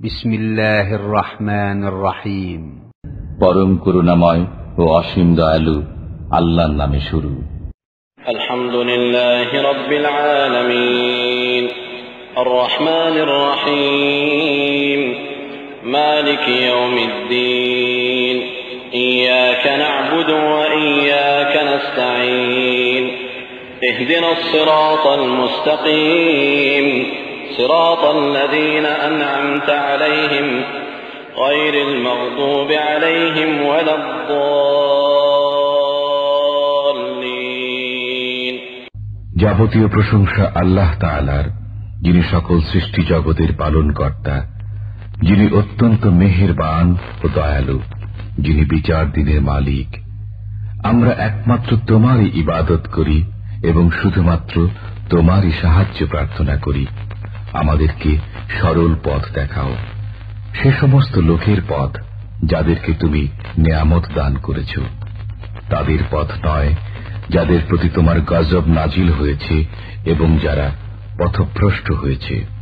বিসমিল্লাহির রহমানির রহিম। পরম করুণাময় ও অসীম দয়ালু আল্লাহর নামে শুরু। আলহামদুলিল্লাহি রাব্বিল আলামিন আর রহমানির রহিম মালিকি ইয়াউমিদ্দিন ইয়াকা না'বুদু ওয়া ইয়াকা নাস্তাঈন ইহদিনাস সিরাতাল মুস্তাকিম সিরাতাল লাযীনা আন'আমতা আলাইহিম গায়রিল মাগদুবি আলাইহিম ওয়ালাদ-দাল্লিন। যাবতীয় প্রশংসা আল্লাহ তাআলার, যিনি সকল সৃষ্টি জগতের পালনকর্তা, যিনি অত্যন্ত মেহেরবান ও দয়ালু, যিনি বিচার দিনের মালিক। আমরা একমাত্র তোমারই ইবাদত করি এবং শুধুমাত্র তোমারই সাহায্য প্রার্থনা করি। আমাদেরকে সরল পথ দেখাও, সে সমস্ত লোকের পথ যাদেরকে তুমি নেয়ামত দান করেছ, তাদের পথ নয় যাদের প্রতি তোমার গজব নাজিল হয়েছে এবং যারা পথভ্রষ্ট হয়েছে।